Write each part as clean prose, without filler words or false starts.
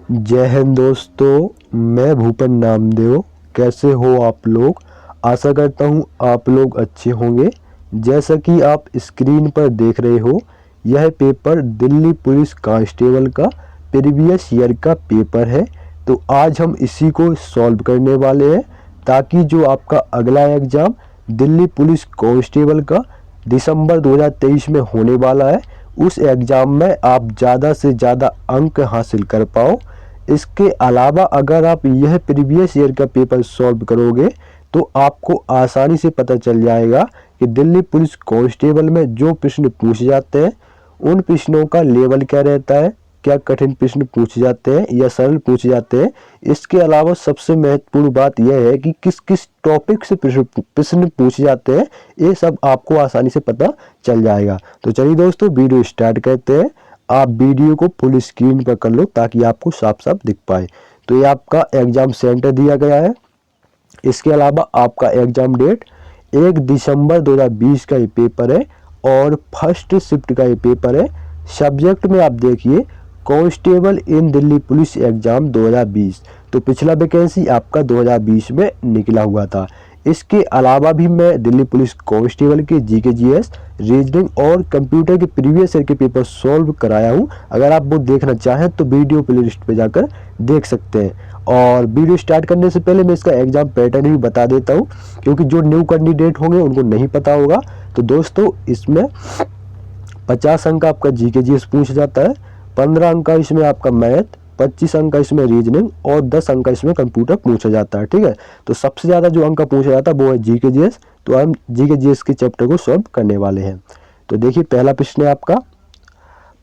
जय हिंद दोस्तों, मैं भूपेन नामदेव। कैसे हो आप लोग? आशा करता हूँ आप लोग अच्छे होंगे। जैसा कि आप स्क्रीन पर देख रहे हो, यह पेपर दिल्ली पुलिस कांस्टेबल का प्रीवियस ईयर का पेपर है। तो आज हम इसी को सॉल्व करने वाले हैं, ताकि जो आपका अगला एग्ज़ाम दिल्ली पुलिस कांस्टेबल का दिसंबर 2023 में होने वाला है, उस एग्ज़ाम में आप ज़्यादा से ज़्यादा अंक हासिल कर पाओ। इसके अलावा अगर आप यह प्रीवियस ईयर का पेपर सॉल्व करोगे तो आपको आसानी से पता चल जाएगा कि दिल्ली पुलिस कांस्टेबल में जो प्रश्न पूछे जाते हैं उन प्रश्नों का लेवल क्या रहता है, क्या कठिन प्रश्न पूछे जाते हैं या सरल पूछे जाते हैं। इसके अलावा सबसे महत्वपूर्ण बात यह है कि किस किस टॉपिक से प्रश्न पूछे जाते हैं, ये सब आपको आसानी से पता चल जाएगा। तो चलिए दोस्तों, वीडियो स्टार्ट करते हैं। आप वीडियो को फुल स्क्रीन पर कर लो ताकि आपको साफ साफ दिख पाए। तो ये आपका एग्ज़ाम सेंटर दिया गया है। इसके अलावा आपका एग्ज़ाम डेट 1 दिसंबर 2020 का ये पेपर है और फर्स्ट शिफ्ट का ये पेपर है। सब्जेक्ट में आप देखिए, कांस्टेबल इन दिल्ली पुलिस एग्ज़ाम 2020। तो पिछला वैकेंसी आपका 2020 में निकला हुआ था। इसके अलावा भी मैं दिल्ली पुलिस कांस्टेबल के जीके जीएस, रीजनिंग और कंप्यूटर के प्रीवियस ईयर के पेपर सॉल्व कराया हूँ। अगर आप वो देखना चाहें तो वीडियो प्लेलिस्ट पे जाकर देख सकते हैं। और वीडियो स्टार्ट करने से पहले मैं इसका एग्ज़ाम पैटर्न भी बता देता हूँ, क्योंकि जो न्यू कैंडिडेट होंगे उनको नहीं पता होगा। तो दोस्तों, इसमें 50 अंक का आपका जीके जीएस पूछा जाता है, 15 अंक का इसमें आपका मैथ, 25 अंक का इसमें रीजनिंग और 10 अंक का इसमें कंप्यूटर पूछा जाता है। ठीक है, तो सबसे ज़्यादा जो अंक का पूछा जाता है वो है जीके जीएस। तो हम जीके जीएस के चैप्टर को सॉल्व करने वाले हैं। तो देखिए, पहला प्रश्न है आपका,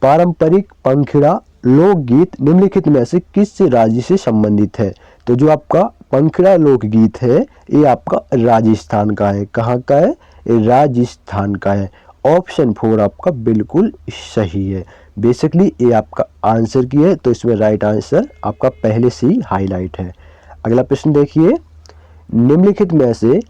पारंपरिक पंखुड़ा लोकगीत निम्नलिखित में से किस राज्य से संबंधित है? तो जो आपका पंखुड़ा लोकगीत है ये आपका राजस्थान का है। कहाँ का है? ये राजस्थान का है। ऑप्शन 4 आपका बिल्कुल सही है। बेसिकली ये आपका आंसर की है, तो इसमें राइट आंसर आपका पहले से ही हाईलाइट है। अगला प्रश्न देखिए, निम्नलिखित में से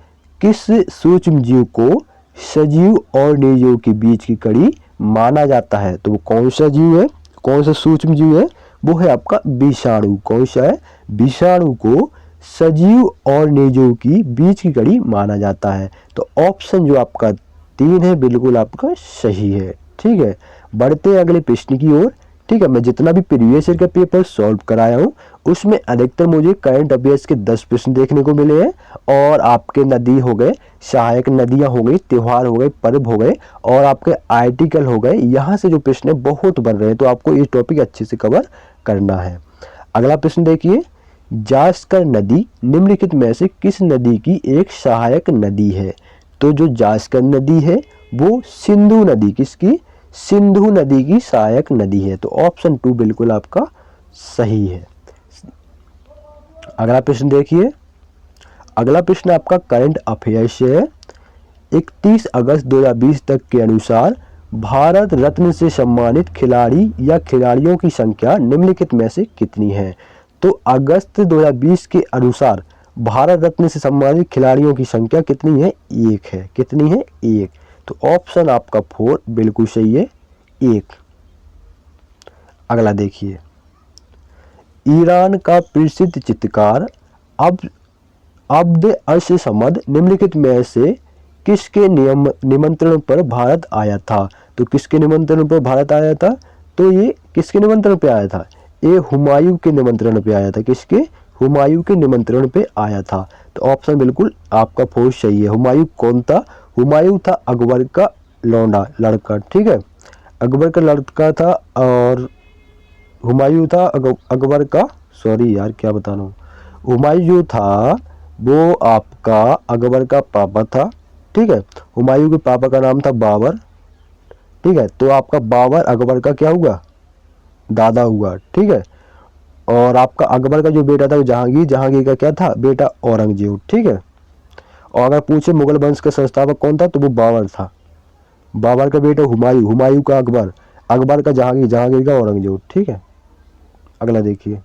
किस सूक्ष्म जीव को सजीव और निर्जीव के बीच की कड़ी माना जाता है? तो वो कौन सा जीव है, कौन सा सूक्ष्म जीव है? वो है आपका विषाणु। कौन सा है? विषाणु को सजीव और निर्जीव की बीच की कड़ी माना जाता है। तो ऑप्शन जो आपका 3 है बिल्कुल आपका सही है। ठीक है, बढ़ते हैं अगले प्रश्न की ओर। ठीक है, मैं जितना भी प्रीवियस ईयर का पेपर सॉल्व कराया हूँ उसमें अधिकतर मुझे करंट अफेयर्स के 10 प्रश्न देखने को मिले हैं। और आपके नदी हो गए, सहायक नदियाँ हो गई, त्योहार हो गए, पर्व हो गए और आपके आर्टिकल हो गए, यहाँ से जो प्रश्न बहुत बन रहे हैं। तो आपको ये टॉपिक अच्छे से कवर करना है। अगला प्रश्न देखिए, जास्कर नदी निम्नलिखित में से किस नदी की एक सहायक नदी है? तो जो जास्कर नदी है वो सिंधु नदी, किसकी? सिंधु नदी की सहायक नदी है। तो ऑप्शन 2 बिल्कुल आपका सही है। अगला प्रश्न देखिए, अगला प्रश्न आपका करंट अफेयर्स से है। 31 अगस्त 2020 तक के अनुसार भारत रत्न से सम्मानित खिलाड़ी या खिलाड़ियों की संख्या निम्नलिखित में से कितनी है? तो अगस्त 2020 के अनुसार भारत रत्न से सम्मानित खिलाड़ियों की संख्या कितनी है? 1 है। कितनी है? 1। तो ऑप्शन आपका 4 बिल्कुल सही है, 1। अगला देखिए, ईरान का प्रसिद्ध चित्रकार अब्द अल समद निम्नलिखित में से किसके निमंत्रण पर भारत आया था? तो किसके निमंत्रण पर भारत आया था? तो ये किसके निमंत्रण पे आया था? ये हुमायूं के निमंत्रण पे आया था। किसके? हुमायूं के निमंत्रण पे आया था। तो ऑप्शन बिल्कुल आपका 4 सही है। हुमायूं कौन था? हुमायूं था अकबर का लौंडा, लड़का। ठीक है, अकबर का लड़का था। और हुमायूं था अकबर का, सॉरी यार क्या बता रहा हूँ, हुमायूं जो था वो आपका अकबर का पापा था। ठीक है, हुमायूं के पापा का नाम था बाबर। ठीक है, तो आपका बाबर अकबर का क्या हुआ? दादा हुआ। ठीक है, और आपका अकबर का जो बेटा था वो जहांगीर, जहांगीर का क्या था? बेटा औरंगजेब। ठीक है, और अगर पूछे मुगल वंश का संस्थापक कौन था तो वो बाबर था। बाबर का बेटा हुमायूं, हुमायूं का अकबर, अकबर का जहांगीर, जहांगीर का औरंगजेब। ठीक है, अगला देखिए,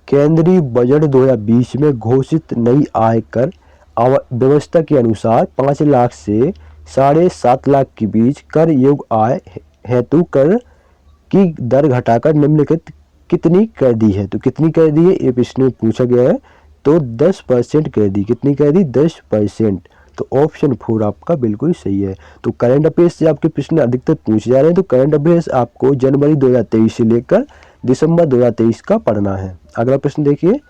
केंद्रीय बजट 2020 में घोषित नई आयकर व्यवस्था के अनुसार 5 लाख से 7.5 लाख के बीच कर योग्य आय हेतु कर की दर घटाकर निम्नलिखित कितनी कर दी है। तो कितनी कर दी है ये प्रश्न में पूछा गया है, तो 10% कर दी। कितनी कर दी? 10%। तो ऑप्शन 4 आपका बिल्कुल सही है। तो करंट अफेयर्स से आपके प्रश्न अधिकतर पूछे जा रहे हैं, तो करंट अफेयर्स आपको जनवरी 2023 से लेकर दिसंबर 2023 का पढ़ना है। अगला प्रश्न देखिए,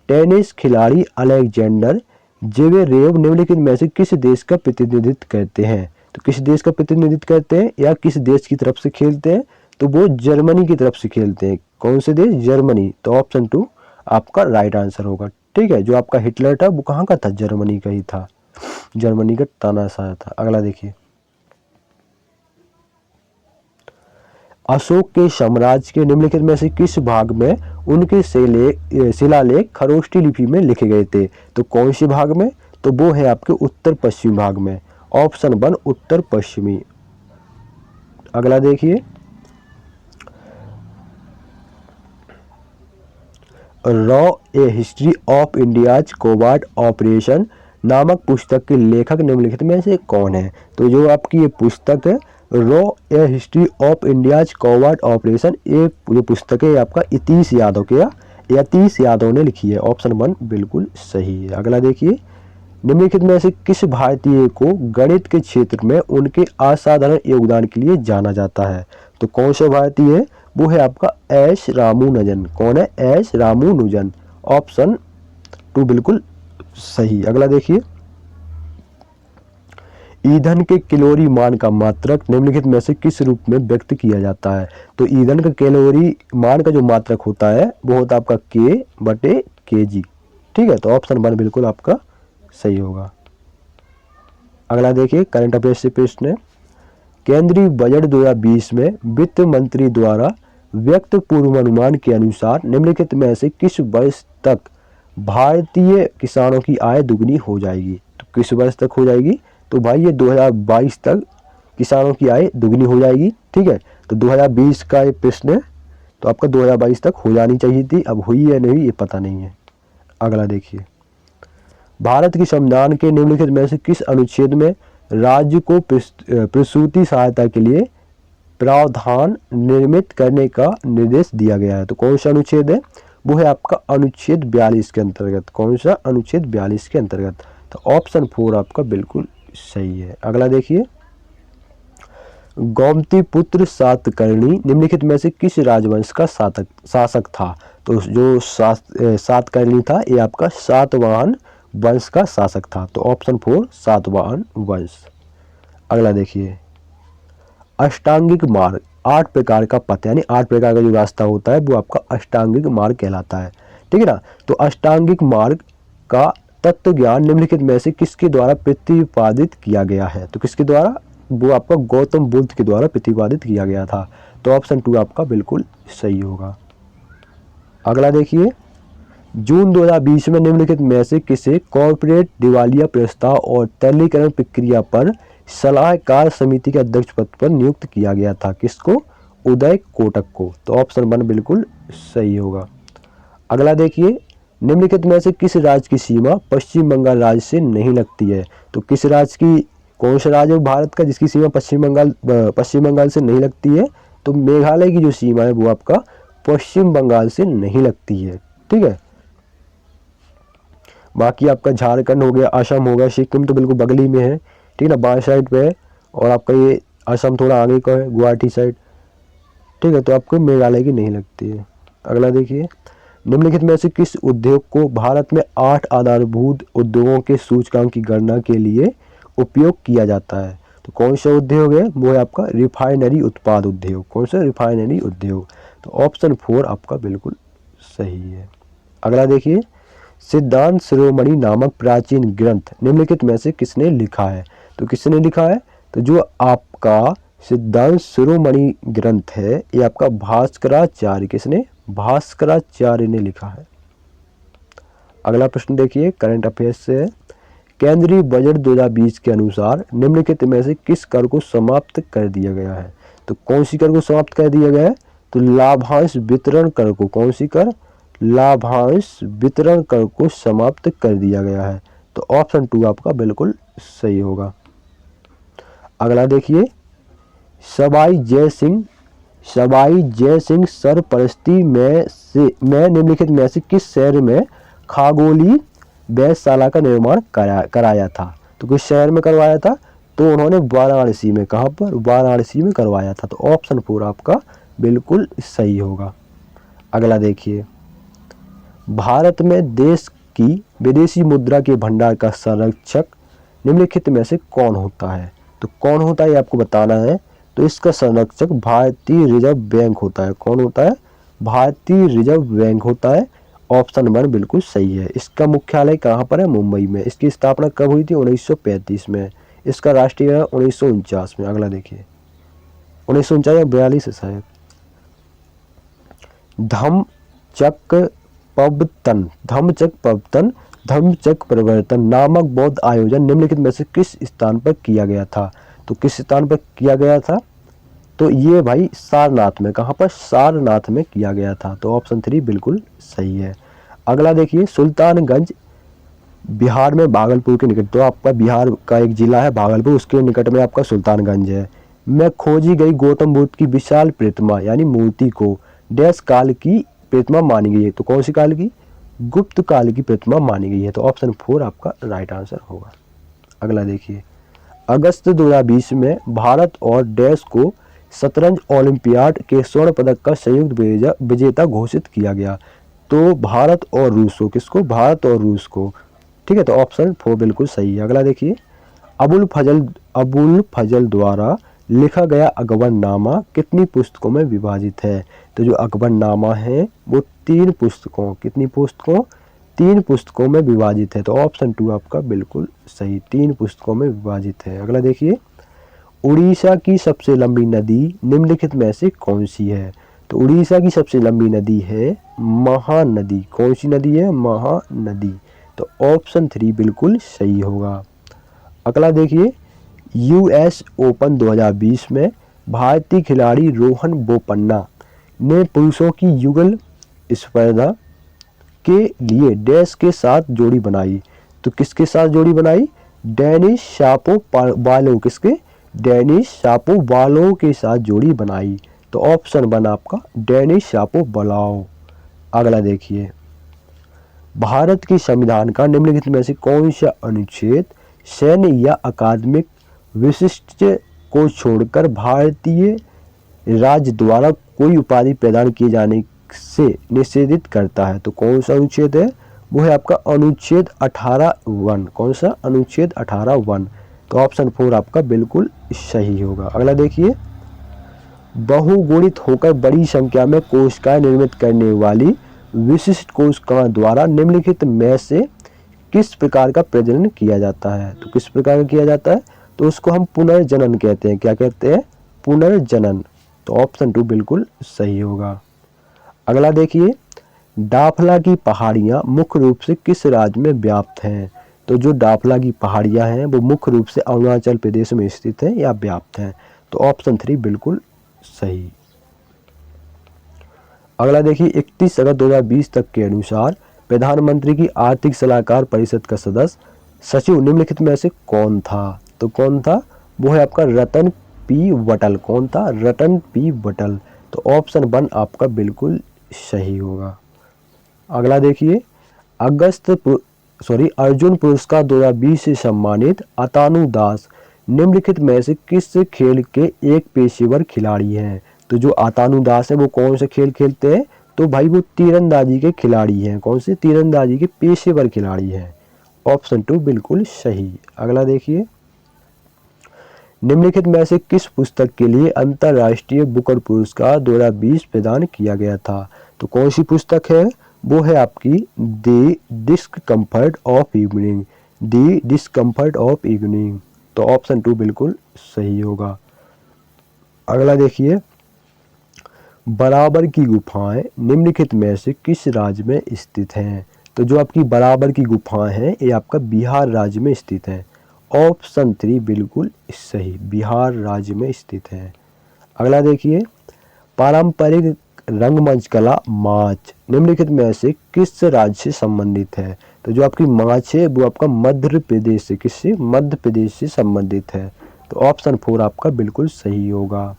टेनिस खिलाड़ी अलेक्जेंडर जेवेरेव निम्नलिखित में से किस देश का प्रतिनिधित्व करते हैं। तो किस देश का प्रतिनिधित्व करते हैं या किस देश की तरफ से खेलते हैं? तो वो जर्मनी की तरफ से खेलते हैं। कौन से देश? जर्मनी। तो ऑप्शन 2 आपका राइट आंसर होगा। ठीक है, जो आपका हिटलर था वो कहाँ का था? जर्मनी का ही था, जर्मनी का तानाशाह था। अगला देखिए, अशोक के साम्राज्य के निम्नलिखित में से किस भाग में उनके शिलालेख खरोष्टी लिपि में लिखे गए थे। तो कौन से भाग में? तो वो है आपके उत्तर पश्चिमी भाग में। ऑप्शन 1 उत्तर पश्चिमी। अगला देखिए, रॉ a history of India's covert operation नामक पुस्तक के लेखक निम्नलिखित में से कौन है। तो जो आपकी ये पुस्तक है रॉ a history of India's covert operation, ये जो पुस्तक है आपका यतीश यादव के यतीश यादव ने लिखी है। ऑप्शन 1 बिल्कुल सही है। अगला देखिए, निम्नलिखित में से किस भारतीय को गणित के क्षेत्र में उनके असाधारण योगदान के लिए जाना जाता है। तो कौन सा भारतीय है? वो है आपका एस रामानुजन। कौन है? एस रामानुजन। ऑप्शन 2 बिल्कुल सही। अगला देखिए, ईंधन के कैलोरी मान का मात्रक निम्नलिखित में से किस रूप में व्यक्त किया जाता है। तो ईंधन का कैलोरी मान का जो मात्रक होता है वो होता है आपका K/kg। ठीक है, तो ऑप्शन 1 बिल्कुल आपका सही होगा। अगला देखिए, करंट अफेयर्स से प्रश्न है, केंद्रीय बजट 2020 में वित्त मंत्री द्वारा व्यक्त पूर्वानुमान के अनुसार निम्नलिखित में से किस वर्ष तक भारतीय किसानों की आय दुगनी हो जाएगी। तो किस वर्ष तक हो जाएगी? तो भाई ये 2022 तक किसानों की आय दुगनी हो जाएगी। ठीक है, तो 2020 का ये प्रश्न है, तो आपका 2022 तक हो जानी चाहिए थी, अब हुई है नहीं ये पता नहीं है। अगला देखिए, भारत के संविधान के निम्नलिखित में से किस अनुच्छेद में राज्य को प्रसूति सहायता के लिए प्रावधान निर्मित करने का निर्देश दिया गया है। तो कौन सा अनुच्छेद है? वो है आपका अनुच्छेद 42 के अंतर्गत। कौन सा? अनुच्छेद 42 के अंतर्गत। तो ऑप्शन 4 आपका बिल्कुल सही है। अगला देखिए, गोमती पुत्र सातकर्णी निम्नलिखित में से किस राजवंश का शासक था। तो जो सातकर्णी था ये आपका सातवाहन वंश का शासक था। तो ऑप्शन 4 सातवाहन वंश। अगला देखिए, अष्टांगिक मार्ग 8 प्रकार का पथ, यानी 8 प्रकार का जो रास्ता होता है वो आपका अष्टांगिक मार्ग कहलाता है। ठीक है ना। तो अष्टांगिक मार्ग का तत्व ज्ञान निम्नलिखित में से किसके द्वारा प्रतिपादित किया गया है। तो किसके द्वारा? वो आपका गौतम बुद्ध के द्वारा प्रतिपादित किया गया था। तो ऑप्शन 2 आपका बिल्कुल सही होगा। अगला देखिए, जून 2020 में निम्नलिखित में से किसे कॉर्पोरेट दिवालिया प्रस्ताव और तरलीकरण प्रक्रिया पर सलाहकार समिति के अध्यक्ष पद पर नियुक्त किया गया था। किसको? उदय कोटक को। तो ऑप्शन 1 बिल्कुल सही होगा। अगला देखिए, निम्नलिखित में से किस राज्य की सीमा पश्चिम बंगाल राज्य से नहीं लगती है। तो किस राज्य की, कौन सा राज्य है भारत का जिसकी सीमा पश्चिम बंगाल से नहीं लगती है? तो मेघालय की जो सीमा है वो आपका पश्चिम बंगाल से नहीं लगती है। ठीक है, बाकी आपका झारखंड हो गया, असम हो गया, सिक्किम तो बिल्कुल बगली में है। ठीक है ना, बाएं साइड पे है, और आपका ये असम थोड़ा आगे का है, गुवाहाटी साइड। ठीक है, तो आपको मेघालय की नहीं लगती है। अगला देखिए, निम्नलिखित में से किस उद्योग को भारत में 8 आधारभूत उद्योगों के सूचकांक की गणना के लिए उपयोग किया जाता है। तो कौन सा उद्योग है? वो है आपका रिफाइनरी उत्पाद उद्योग। कौन सा? रिफाइनरी उद्योग। तो ऑप्शन 4 आपका बिल्कुल सही है। अगला देखिए, सिद्धांत शिरोमणि नामक प्राचीन ग्रंथ निम्नलिखित में से किसने लिखा है। तो किसने लिखा है? तो जो आपका सिद्धांत शिरोमणि ग्रंथ है ये आपका भास्कराचार्य, किसने? भास्कराचार्य ने लिखा है। अगला प्रश्न देखिए, करंट अफेयर्स से है, केंद्रीय बजट 2020 के अनुसार निम्नलिखित में से किस कर को समाप्त कर दिया गया है। तो कौन सी कर को समाप्त कर दिया गया है? तो लाभांश वितरण कर को, कौन सी कर? लाभांश वितरण कर को समाप्त कर दिया गया है। तो ऑप्शन 2 आपका बिल्कुल सही होगा। अगला देखिए, सवाई जय सिंह सवाई जय सिंह सरपरस्ती में निम्नलिखित में से किस शहर में खगोलीय वेधशाला का निर्माण कराया था? तो किस शहर में करवाया था? तो उन्होंने वाराणसी में, कहाँ पर? वाराणसी में करवाया था। तो ऑप्शन 4 आपका बिल्कुल सही होगा। अगला देखिए, भारत में देश की विदेशी मुद्रा के भंडार का संरक्षक निम्नलिखित में से कौन होता है? तो कौन होता है ये आपको बताना है। तो इसका संरक्षक भारतीय रिजर्व बैंक होता है। कौन होता है? भारतीय रिजर्व बैंक होता है। ऑप्शन 1 बिल्कुल सही है। इसका मुख्यालय कहाँ पर है? मुंबई में। इसकी स्थापना कब हुई थी? 1935 में। इसका राष्ट्रीय है 1949 में। अगला देखिए, 1949 या 42 है शायद। धम्मचक्र प्रवर्तन नामक बौद्ध आयोजन निम्नलिखित में से किस स्थान पर किया गया था? तो किस स्थान पर किया गया था? तो ये भाई सारनाथ में। कहाँ पर? सारनाथ में किया गया था। तो ऑप्शन 3 बिल्कुल सही है। अगला देखिए, सुल्तानगंज बिहार में भागलपुर के निकट, तो आपका बिहार का एक जिला है भागलपुर, उसके निकट में आपका सुल्तानगंज है। में खोजी गई गौतम बुद्ध की विशाल प्रतिमा यानी मूर्ति को डैश काल की प्रतिमा मानी गई है? तो कौन सी काल की? गुप्त काल की प्रतिमा मानी गई है। तो ऑप्शन 4 आपका राइट आंसर होगा। अगला देखिए, अगस्त 2020 में भारत और डैश को शतरंज ओलंपियाड के स्वर्ण पदक का संयुक्त विजेता घोषित किया गया। तो भारत और रूस को, किसको? भारत और रूस को। ठीक है, तो ऑप्शन 4 बिल्कुल सही है। अगला देखिए, अबुल फजल द्वारा लिखा गया अकबरनामा कितनी पुस्तकों में विभाजित है? तो जो अकबरनामा है वो 3 पुस्तकों, कितनी पुस्तकों? 3 पुस्तकों में विभाजित है। तो ऑप्शन 2 आपका बिल्कुल सही, 3 पुस्तकों में विभाजित है। अगला देखिए, उड़ीसा की सबसे लंबी नदी निम्नलिखित में से कौन सी है? तो उड़ीसा की सबसे लंबी नदी है महानदी। कौन सी नदी है? महानदी। तो ऑप्शन 3 बिल्कुल सही होगा। अगला देखिए, यूएस ओपन 2020 में भारतीय खिलाड़ी रोहन बोपन्ना ने पुरुषों की युगल स्पर्धा के लिए डैश के साथ जोड़ी बनाई। तो किसके साथ जोड़ी बनाई? डेनिस शापोवालोव, किसके? डेनिस शापोवालोव के साथ जोड़ी बनाई। तो ऑप्शन 1 आपका डेनिस शापोवालोव। अगला देखिए, भारत के संविधान का निम्नलिखित में से कौन सा अनुच्छेद सैन्य या अकादमिक विशिष्ट को छोड़कर भारतीय राज्य द्वारा कोई उपाधि प्रदान किए जाने से निषेधित करता है? तो कौन सा अनुच्छेद है? वो है आपका अनुच्छेद 18(1). कौन सा? अनुच्छेद 18(1). तो ऑप्शन 4 आपका बिल्कुल सही होगा। अगला देखिए, बहुगुणित होकर बड़ी संख्या में कोशिकाएं निर्मित करने वाली विशिष्ट कोशिकाओं द्वारा निम्नलिखित में से किस प्रकार का प्रजनन किया जाता है? तो किस प्रकार का किया जाता है? तो उसको हम पुनर्जनन कहते हैं। क्या कहते हैं? पुनर्जनन। तो ऑप्शन 2 बिल्कुल सही होगा। अगला देखिए, डाफला की पहाड़ियाँ मुख्य रूप से किस राज्य में व्याप्त हैं? तो जो डाफला की पहाड़ियाँ हैं वो मुख्य रूप से अरुणाचल प्रदेश में स्थित हैं या व्याप्त हैं। तो ऑप्शन 3 बिल्कुल सही। अगला देखिए, 31 अगस्त 2020 तक के अनुसार प्रधानमंत्री की आर्थिक सलाहकार परिषद का सचिव निम्नलिखित में से कौन था? तो कौन था? वो है आपका रतन पी वटल। कौन था? रतन पी वटल। तो ऑप्शन 1 आपका बिल्कुल सही होगा। अगला देखिए, अर्जुन पुरस्कार 2020 से सम्मानित अतानु दास निम्नलिखित में से किस खेल के एक पेशेवर खिलाड़ी हैं? तो जो अतानु दास है वो कौन से खेल खेलते हैं? तो भाई वो तीरंदाजी के खिलाड़ी हैं। कौन से? तीरंदाजी के पेशेवर खिलाड़ी हैं। ऑप्शन 2 बिल्कुल सही। अगला देखिए, निम्नलिखित में से किस पुस्तक के लिए अंतर्राष्ट्रीय बुकर पुरस्कार 2020 प्रदान किया गया था? तो कौन सी पुस्तक है? वो है आपकी the discomfort of evening. The discomfort of evening. तो ऑप्शन 2 बिल्कुल सही होगा। अगला देखिए, बराबर की गुफाएं निम्नलिखित में से किस राज्य में स्थित हैं? तो जो आपकी बराबर की गुफाएं हैं ये आपका बिहार राज्य में स्थित है। ऑप्शन 3 बिल्कुल सही, बिहार राज्य में स्थित है। अगला देखिए, पारंपरिक रंगमंच कला माच निम्नलिखित में से किस राज्य से संबंधित है? तो जो आपकी माच है वो आपका मध्य प्रदेश से, किससे? मध्य प्रदेश से संबंधित है। तो ऑप्शन 4 आपका बिल्कुल सही होगा।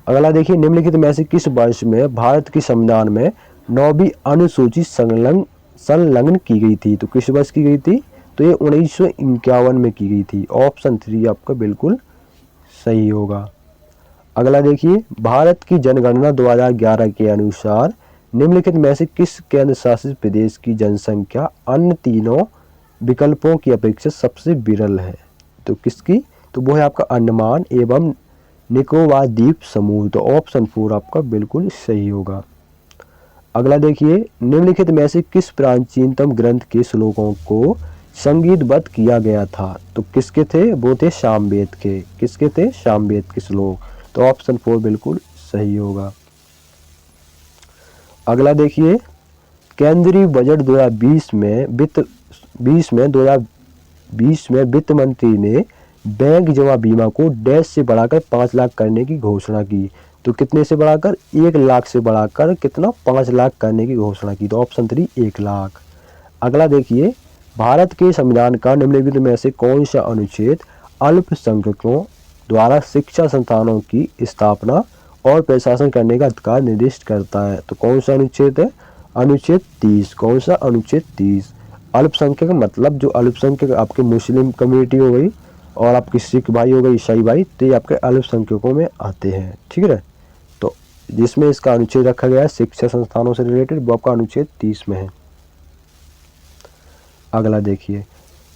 अगला देखिए, निम्नलिखित में से किस वर्ष में भारत के संविधान में 9वीं अनुसूची संलग्न की गई थी? तो किस वर्ष की गई थी? तो ये 1951 में की गई थी। ऑप्शन 3 आपका बिल्कुल सही होगा। अगला देखिए, भारत की जनगणना 2011 के अनुसार निम्नलिखित में से किस केंद्र शासित प्रदेश की जनसंख्या अन्य तीनों विकल्पों की अपेक्षा सबसे विरल है? तो किसकी? तो वो है आपका अंडमान एवं निकोबार द्वीप समूह। तो ऑप्शन 4 आपका बिल्कुल सही होगा। अगला देखिए, निम्नलिखित में से किस प्राचीनतम ग्रंथ के श्लोकों को संगीतबद्ध किया गया था? तो किसके थे? वो थे सामवेद के। किसके थे? सामवेद के श्लोक। तो ऑप्शन 4 बिल्कुल सही होगा। अगला देखिए, केंद्रीय बजट 2020 में वित्त मंत्री ने बैंक जमा बीमा को डैश से बढ़ाकर 5 लाख करने की घोषणा की। तो कितने से बढ़ाकर? 1 लाख से बढ़ाकर कितना? 5 लाख करने की घोषणा की। तो ऑप्शन 3 1 लाख। अगला देखिए, भारत के संविधान का निम्नलिखित में से कौन सा अनुच्छेद अल्पसंख्यकों द्वारा शिक्षा संस्थानों की स्थापना और प्रशासन करने का अधिकार निर्दिष्ट करता है? तो कौन सा अनुच्छेद है? अनुच्छेद 30। कौन सा? अनुच्छेद 30। अल्पसंख्यक मतलब जो अल्पसंख्यक आपके मुस्लिम कम्युनिटी हो गई और आपके सिख भाई हो गए, ईसाई भाई, तो ये आपके अल्पसंख्यकों में आते हैं। ठीक है, तो जिसमें इसका अनुच्छेद रखा गया है शिक्षा संस्थानों से रिलेटेड, वो आपका अनुच्छेद 30 में है। अगला देखिए,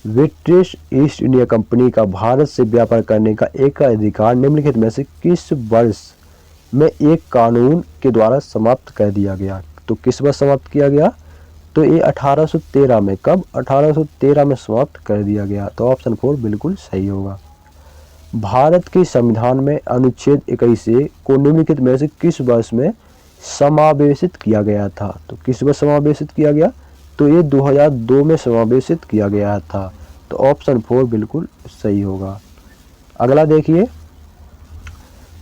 ब्रिटिश ईस्ट इंडिया कंपनी का भारत से व्यापार करने का एकाधिकार निम्नलिखित में से किस वर्ष में एक कानून के द्वारा समाप्त कर दिया गया? तो किस वर्ष समाप्त किया गया? तो ये 1813 में। कब? 1813 में समाप्त कर दिया गया। तो ऑप्शन 4 बिल्कुल सही होगा। भारत के संविधान में अनुच्छेद 21 को निम्नलिखित में से किस वर्ष में समावेशित किया गया था? तो किस वर्ष समावेशित किया गया? तो ये 2002 में समावेशित किया गया था। तो ऑप्शन 4 बिल्कुल सही होगा। अगला देखिए,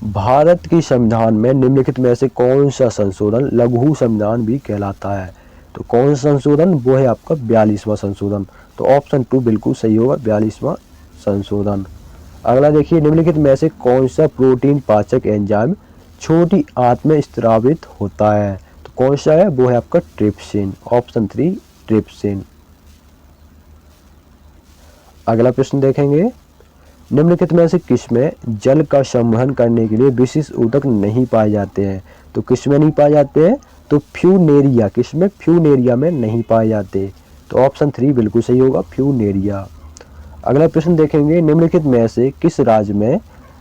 भारत के संविधान में निम्नलिखित में से कौन सा संशोधन लघु संविधान भी कहलाता है? तो कौन सा संशोधन? वो है आपका 42वां संशोधन। तो ऑप्शन 2 बिल्कुल सही होगा, 42वां संशोधन। अगला देखिए, निम्नलिखित में से कौन सा प्रोटीन पाचक एंजाइम छोटी आंत में स्रावित होता है? तो कौन सा है? वो है आपका ट्रिप्सिन। Option 3 trypsin. अगला प्रश्न देखेंगे, निम्नलिखित में से किसमें जल का संवहन करने के लिए विशिष्ट ऊतक नहीं पाए जाते हैं? तो किसमें नहीं पाए जाते हैं? तो फ्यूनेरिया। किसमें? फ्यूनेरिया में नहीं पाए जाते। तो ऑप्शन 3 बिल्कुल सही होगा, फ्यूनेरिया। अगला प्रश्न देखेंगे, निम्नलिखित में से किस राज्य में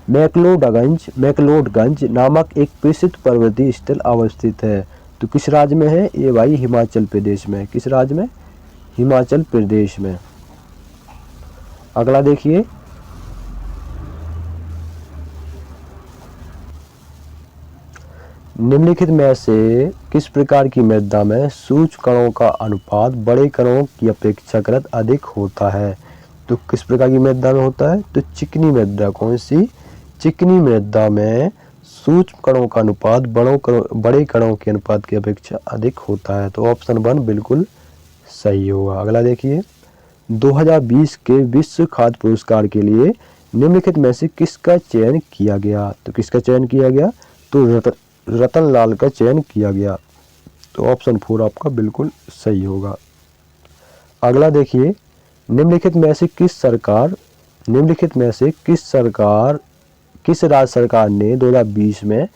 मैक्लोडगंज नामक एक प्रसिद्ध पर्वतीय स्थल अवस्थित है? तो किस राज्य में है ये भाई? हिमाचल प्रदेश में। किस राज्य में? हिमाचल प्रदेश में। अगला देखिए, निम्नलिखित में से किस प्रकार की मृदा में सूक्ष्म कणों का अनुपात बड़े कणों की अपेक्षाकृत अधिक होता है? तो किस प्रकार की मृदा में होता है? तो चिकनी मृदा। कौन सी? चिकनी मृदा में सूक्ष्म कणों का अनुपात बड़े कणों के अनुपात की अपेक्षा अधिक होता है। तो ऑप्शन 1 बिल्कुल सही होगा। अगला देखिए, 2020 के विश्व खाद्य पुरस्कार के लिए निम्नलिखित में से किसका चयन किया गया? तो किसका चयन किया गया? तो रतन लाल का चयन किया गया। तो ऑप्शन 4 आपका बिल्कुल सही होगा। अगला देखिए, निम्नलिखित में से किस राज्य सरकार ने 2020 में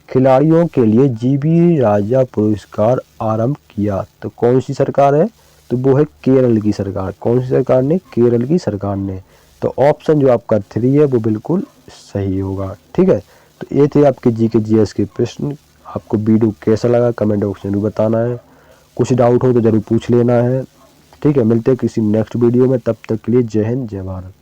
खिलाड़ियों के लिए जीबी राजा पुरस्कार आरंभ किया? तो कौन सी सरकार है? तो वो है केरल की सरकार। कौन सी सरकार ने? केरल की सरकार ने। तो ऑप्शन जो आपका 3 है वो बिल्कुल सही होगा। ठीक है, तो ये थे आपके जीके जीएस के प्रश्न। आपको वीडियो कैसा लगा कमेंट बॉक्स में जरूर बताना है। कुछ डाउट हो तो जरूर पूछ लेना है। ठीक है, मिलते हैं किसी नेक्स्ट वीडियो में, तब तक के लिए जय हिंद जय भारत।